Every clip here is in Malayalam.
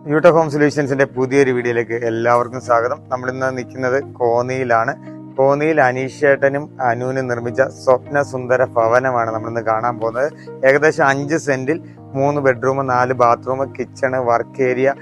ന്യൂട്ടൺ ഹോം സൊല്യൂഷൻസിന്റെ പുതിയൊരു വീഡിയോയിലേക്ക് എല്ലാവർക്കും സ്വാഗതം. നമ്മളിന്ന് നിൽക്കുന്നത് കോന്നിയിലാണ്. കോന്നിയിൽ അനീഷേട്ടനും അനുവിനും നിർമ്മിച്ച സ്വപ്ന സുന്ദര ഭവനമാണ് നമ്മളിന്ന് കാണാൻ പോകുന്നത്. ഏകദേശം 5 സെന്റിൽ 3 bedroom, 4 bathroom, kitchen, work area,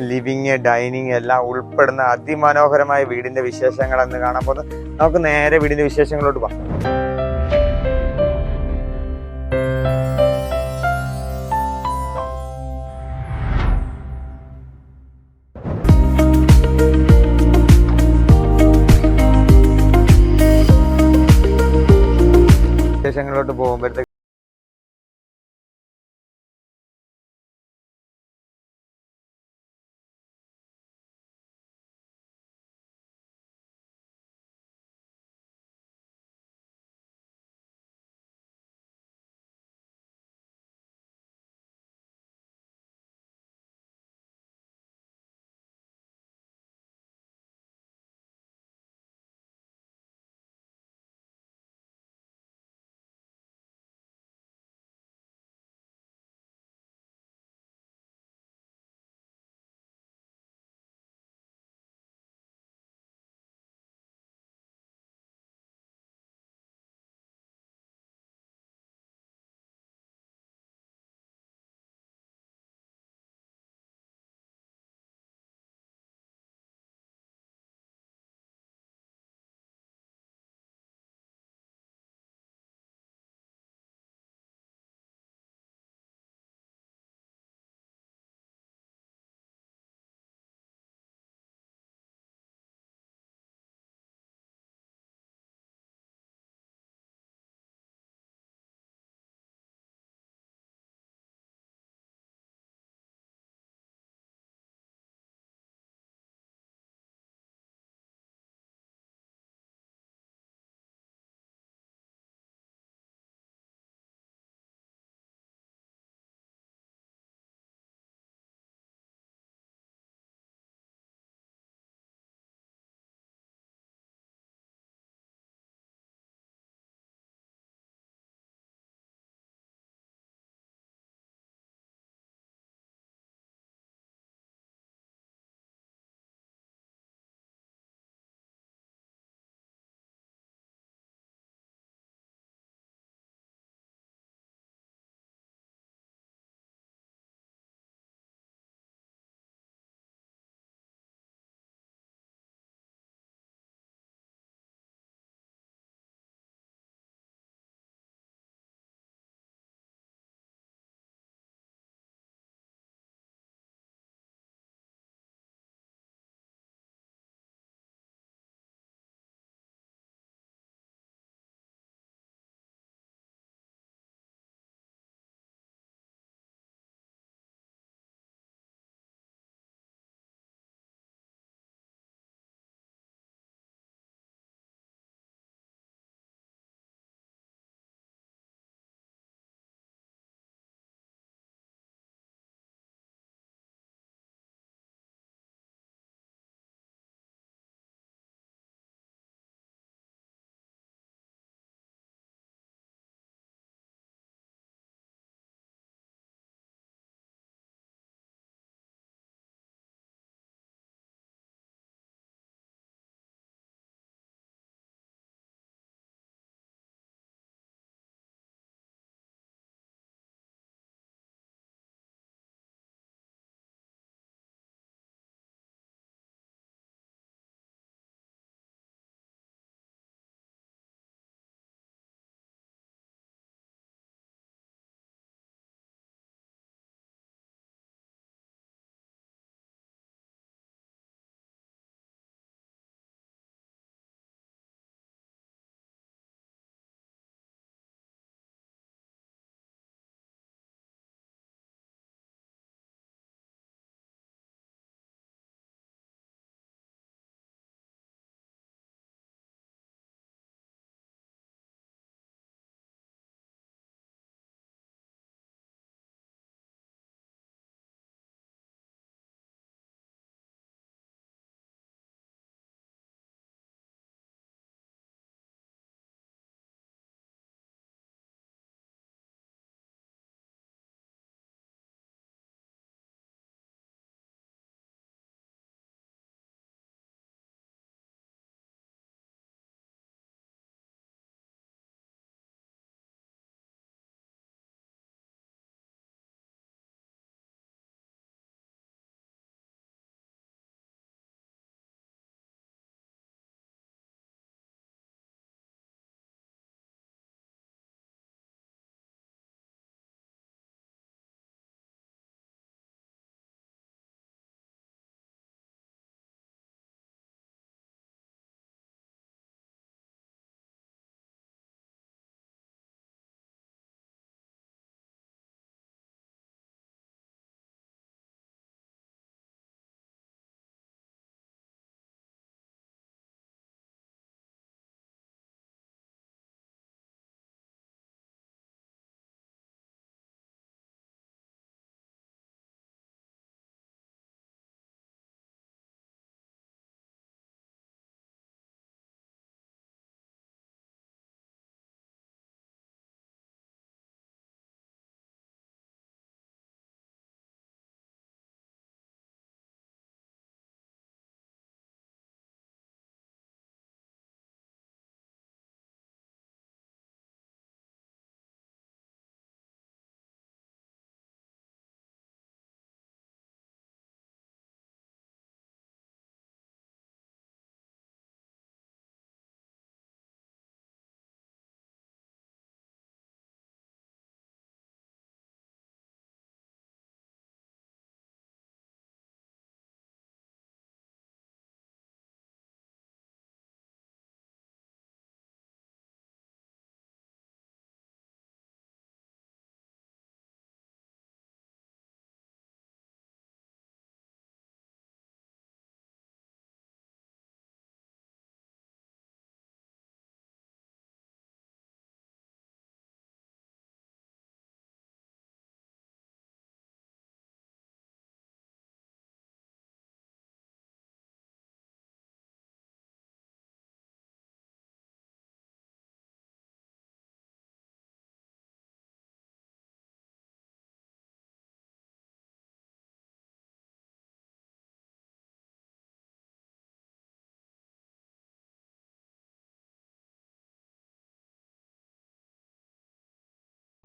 living, dining എല്ലാം ഉൾപ്പെടുന്ന അതിമനോഹരമായ വീടിന്റെ വിശേഷങ്ങളാണ് കാണാൻ പോകുന്നത്. നമുക്ക് നേരെ വീടിന്റെ വിശേഷങ്ങളോട്ട് പോകാം. വിശേഷങ്ങളിലോട്ട് പോകുമ്പോഴത്തേക്ക്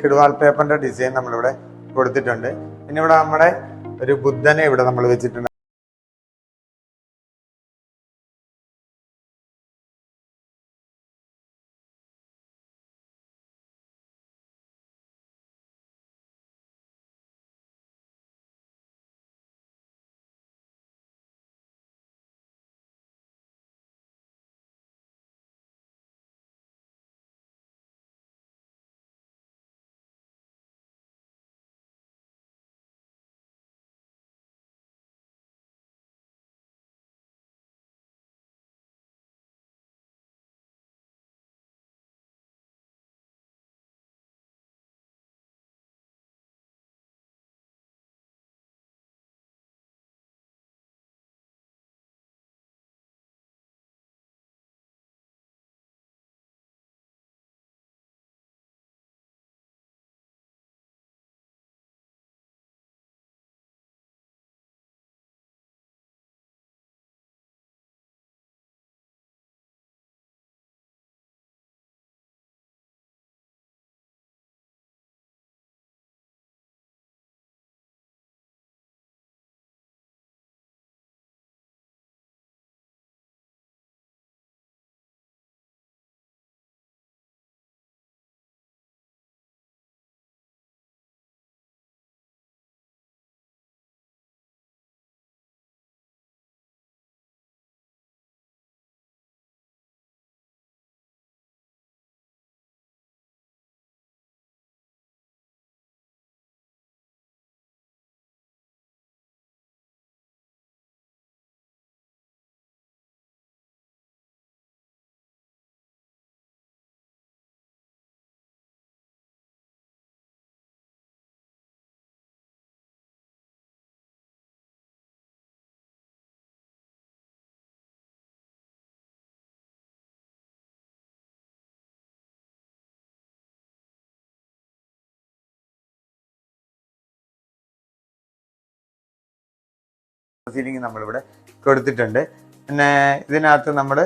വാൾപേപ്പറിന്റെ ഡിസൈൻ നമ്മളിവിടെ കൊടുത്തിട്ടുണ്ട്. പിന്നെ ഇവിടെ നമ്മുടെ ഒരു ബുദ്ധനെ ഇവിടെ നമ്മൾ വെച്ചിട്ടുണ്ട്. സീലിംഗ് നമ്മളിവിടെ കൊടുത്തിട്ടുണ്ട്. പിന്നെ ഇതിനകത്ത് നമ്മൾ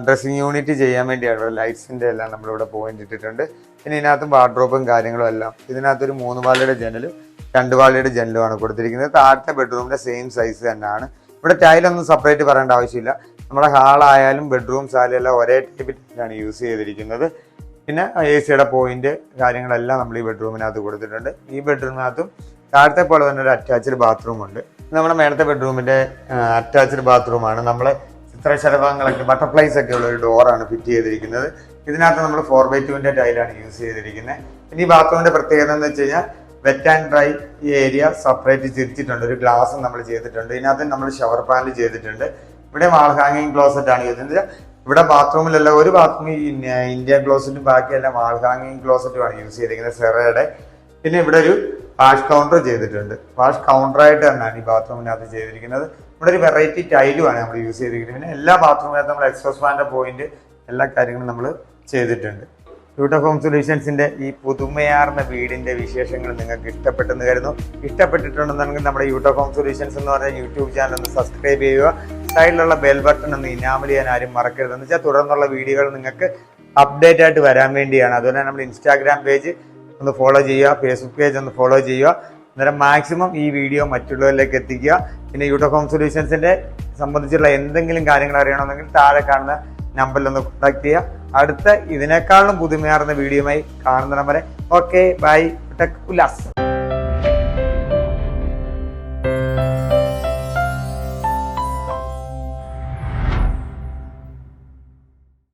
ഡ്രസ്സിങ് യൂണിറ്റ് ചെയ്യാൻ വേണ്ടിയാണ് ലൈറ്റ്സിൻ്റെ എല്ലാം നമ്മളിവിടെ പോയിന്റ് ഇട്ടിട്ടുണ്ട്. പിന്നെ ഇതിനകത്ത് വാർഡ്രോബും കാര്യങ്ങളും എല്ലാം. ഇതിനകത്തൊരു 3 പാളിയുടെ ജനലും 2 പാളിയുടെ ജനലുമാണ് കൊടുത്തിരിക്കുന്നത്. താഴത്തെ ബെഡ്റൂമിൻ്റെ സെയിം സൈസ് തന്നെയാണ്. ഇവിടെ ടൈലൊന്നും സെപ്പറേറ്റ് പറയേണ്ട ആവശ്യമില്ല. നമ്മുടെ ഹാളായാലും ബെഡ്റൂംസ് ആയാലും എല്ലാം ഒരേ ടൈപ്പിലാണ് യൂസ് ചെയ്തിരിക്കുന്നത്. പിന്നെ AC-യുടെ പോയിന്റ് കാര്യങ്ങളെല്ലാം നമ്മൾ ഈ ബെഡ്റൂമിനകത്ത് കൊടുത്തിട്ടുണ്ട്. ഈ ബെഡ്റൂമിനകത്തും താഴത്തെ പോലെ തന്നെ ഒരു അറ്റാച്ച്ഡ് ബാത്റൂം ഉണ്ട്. നമ്മുടെ മേലത്തെ ബെഡ്റൂമിന്റെ അറ്റാച്ച്ഡ് ബാത്റൂമാണ്. നമ്മൾ ചിത്രശലഭങ്ങളൊക്കെ ബട്ടർഫ്ലൈസ് ഒക്കെ ഉള്ള ഒരു ഡോറാണ് ഫിറ്റ് ചെയ്തിരിക്കുന്നത്. ഇതിനകത്ത് നമ്മൾ 4x2 ടൈലാണ് യൂസ് ചെയ്തിരിക്കുന്നത്. ഇനി ഈ ബാത്റൂമിന്റെ പ്രത്യേകത എന്ന് വെച്ച് കഴിഞ്ഞാൽ വെറ്റ് ആൻഡ് ഡ്രൈ ഈ ഏരിയ സെപ്പറേറ്റ് തിരിച്ചിട്ടുണ്ട്. ഒരു ഗ്ലാസ് നമ്മൾ ചെയ്തിട്ടുണ്ട്. ഇതിനകത്ത് നമ്മൾ ഷവർ പാനൽ ചെയ്തിട്ടുണ്ട്. ഇവിടെ വാൾ ഹാങ്ങിങ് ക്ലോസറ്റ് ആണ് ചെയ്തിട്ടുണ്ട്. ഇവിടെ ബാത്റൂമിലെല്ലാം ഒരു ബാത്റൂമിൽ ഇന്ത്യൻ ക്ലോസറ്റും ബാക്കിയെല്ലാം വാൾ ഹാങ്ങിങ് ക്ലോസറ്റുമാണ് യൂസ് ചെയ്തിരിക്കുന്നത് സെറയുടെ. പിന്നെ ഇവിടെ ഒരു വാഷ് കൗണ്ടർ ചെയ്തിട്ടുണ്ട്. വാഷ് കൗണ്ടറായിട്ട് തന്നെയാണ് ഈ ബാത്റൂമിനകത്ത് ചെയ്തിരിക്കുന്നത്. ഇവിടെ ഒരു വെറൈറ്റി ടൈലുമാണ് നമ്മൾ യൂസ് ചെയ്തിരിക്കുന്നത്. പിന്നെ എല്ലാ ബാത്റൂമിനകത്ത് നമ്മൾ എക്സോസ്റ്റ് ഫാനിന്റെ പോയിന്റ് എല്ലാ കാര്യങ്ങളും നമ്മൾ ചെയ്തിട്ടുണ്ട്. യൂട്ടോ ഹോം സൊല്യൂഷൻസിന്റെ ഈ പുതുമയാർന്ന വീടിന്റെ വിശേഷങ്ങൾ നിങ്ങൾക്ക് ഇഷ്ടപ്പെട്ടെന്ന് കരുതുന്നു. ഇഷ്ടപ്പെട്ടിട്ടുണ്ടെന്നുണ്ടെങ്കിൽ നമ്മുടെ യൂട്ടോ ഹോം സൊല്യൂഷൻസ് എന്ന് പറഞ്ഞ യൂട്യൂബ് ചാനൽ ഒന്ന് സബ്സ്ക്രൈബ് ചെയ്യുക. സൈഡിലുള്ള ബെൽ ബട്ടൺ ഒന്ന് ഇനാമൽ ചെയ്യാൻ ആരും മറക്കരുത്. എന്ന് വെച്ചാൽ തുടർന്നുള്ള വീഡിയോകൾ നിങ്ങൾക്ക് അപ്ഡേറ്റ് ആയിട്ട് വരാൻ വേണ്ടിയാണ്. അതുപോലെ നമ്മുടെ ഇൻസ്റ്റാഗ്രാം പേജ് ഒന്ന് ഫോളോ ചെയ്യുക, ഫേസ്ബുക്ക് പേജ് ഒന്ന് ഫോളോ ചെയ്യുക. അന്നേരം മാക്സിമം ഈ വീഡിയോ മറ്റുള്ളവരിലേക്ക് എത്തിക്കുക. പിന്നെ യൂട്ടോ ഹോം സൊല്യൂഷൻസിന്റെ സംബന്ധിച്ചുള്ള എന്തെങ്കിലും കാര്യങ്ങൾ അറിയണമെങ്കിൽ താഴെ കാണുന്ന നമ്പറിൽ ഒന്ന് കോൺടാക്ട് ചെയ്യുക. അടുത്ത ഇതിനേക്കാളും പുതുമയാർന്ന വീഡിയോയുമായി കാണുന്ന നമ്പറെ ഓക്കെ ബൈ ടെക് ഉല്ലാസ്.